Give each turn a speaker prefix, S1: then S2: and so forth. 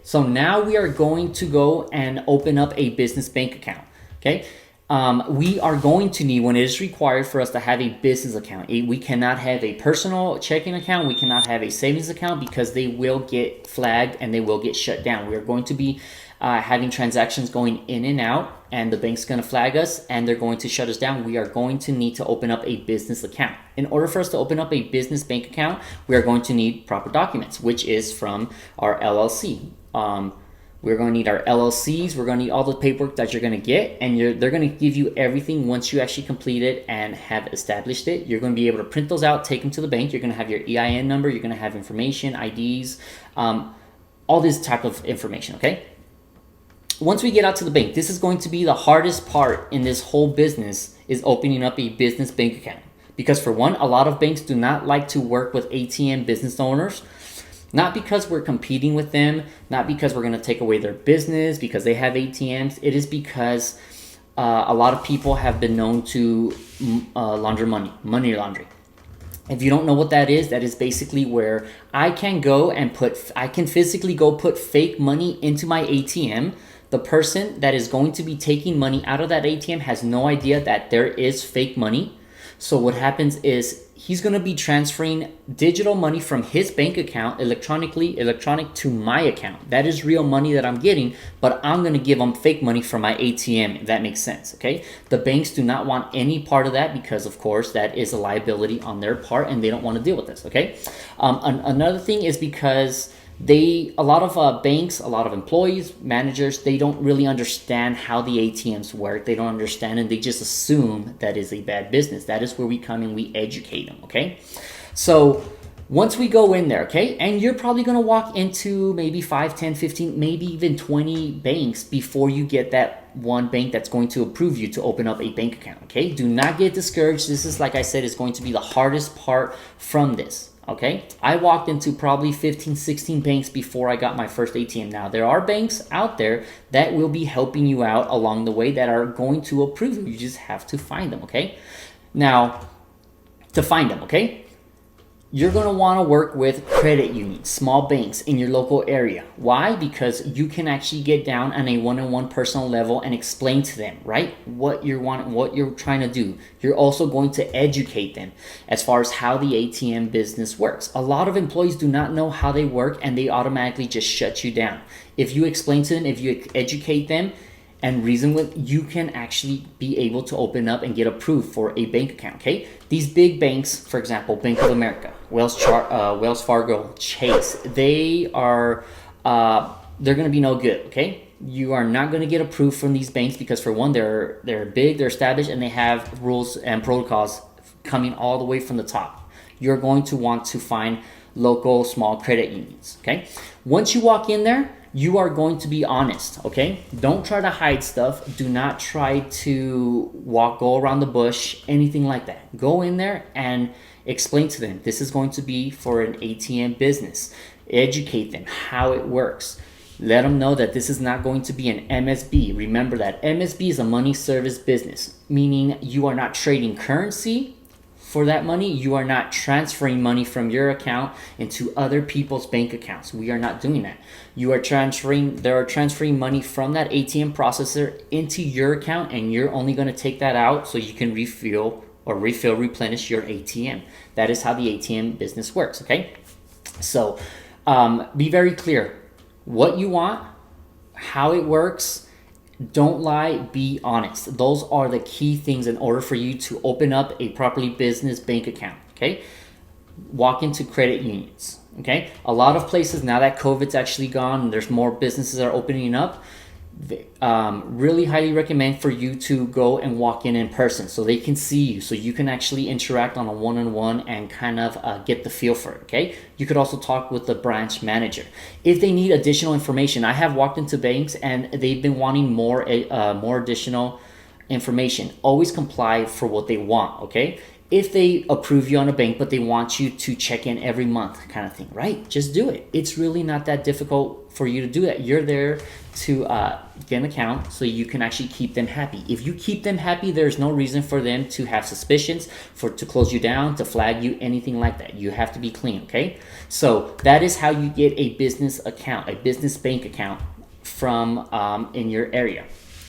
S1: So now we are going to go and open up a business bank account, okay? We are going to need, when it is required for us to have a business account, we cannot have a personal checking account, we cannot have a savings account because they will get flagged and they will get shut down. We are going to be having transactions going in and out, and the bank's going to flag us and they're going to shut us down. We are going to need to open up a business account. In order for us to open up a business bank account, we are going to need proper documents, which is from our LLC. We're going to need our LLCs. We're going to need all the paperwork that you're going to get, and they're going to give you everything once you actually complete it and have established it. You're going to be able to print those out, take them to the bank. You're going to have your EIN number. You're going to have information, IDs, all this type of information, okay? Once we get out to the bank, this is going to be the hardest part in this whole business, is opening up a business bank account. Because for one, a lot of banks do not like to work with ATM business owners. Not because we're competing with them, not because we're going to take away their business because they have ATMs. It is because a lot of people have been known to launder money laundering. If you don't know what that is basically where I can physically go put fake money into my ATM. The person that is going to be taking money out of that ATM has no idea that there is fake money. So what happens is he's going to be transferring digital money from his bank account electronic to my account. That is real money that I'm getting, but I'm going to give him fake money from my ATM, if that makes sense, okay? The banks do not want any part of that because, of course, that is a liability on their part and they don't want to deal with this, okay? Another thing is because a lot of banks, a lot of employees, managers, they don't really understand how the ATMs work. They don't understand, and they just assume that is a bad business. That is where we come and we educate them, okay? So once we go in there, okay, and you're probably going to walk into maybe 5, 10, 15, maybe even 20 banks before you get that one bank that's going to approve you to open up a bank account, okay? Do not get discouraged. This is, like I said, is going to be the hardest part from this. Okay, I walked into probably 15, 16 banks before I got my first ATM. Now, there are banks out there that will be helping you out along the way that are going to approve you. You just have to find them, okay? Now, to find them, okay? You're going to want to work with credit unions, small banks in your local area. Why? Because you can actually get down on a one-on-one personal level and explain to them, right, what you're trying to do. You're also going to educate them as far as how the ATM business works. A lot of employees do not know how they work and they automatically just shut you down. If you explain to them, if you educate them, and reason with, you can actually be able to open up and get approved for a bank account, okay? These big banks, for example, Bank of America, Wells Fargo, Chase, they're going to be no good, okay? You are not going to get approved from these banks because, for one, they're big, they're established, and they have rules and protocols coming all the way from the top. You're going to want to find local small credit unions, okay? Once you walk in there, you are going to be honest, okay? Don't try to hide stuff. Do not try to go around the bush, anything like that. Go in there and explain to them, this is going to be for an ATM business. Educate them how it works. Let them know that this is not going to be an MSB. Remember that MSB is a money service business, meaning you are not trading currency for that money. You are not transferring money from your account into other people's bank accounts. We are not doing that. They are transferring money from that ATM processor into your account, and you're only going to take that out so you can replenish your ATM. That is how the ATM business works, okay? So be very clear what you want, how it works. Don't lie, be honest. Those are the key things in order for you to open up a properly business bank account, okay? Walk into credit unions, okay? A lot of places, now that COVID's actually gone and there's more businesses that are opening up, really highly recommend for you to go and walk in person so they can see you, so you can actually interact on a one-on-one and kind of get the feel for it, okay? You could also talk with the branch manager. If they need additional information, I have walked into banks and they've been wanting more additional information. Always comply for what they want, okay? if they approve you on a bank, but they want you to check in every month kind of thing, right? Just do it. It's really not that difficult for you to do that. You're there to get an account so you can actually keep them happy. If you keep them happy, there's no reason for them to have suspicions, to close you down, to flag you, anything like that. You have to be clean, okay? So that is how you get a business account, a business bank account from in your area.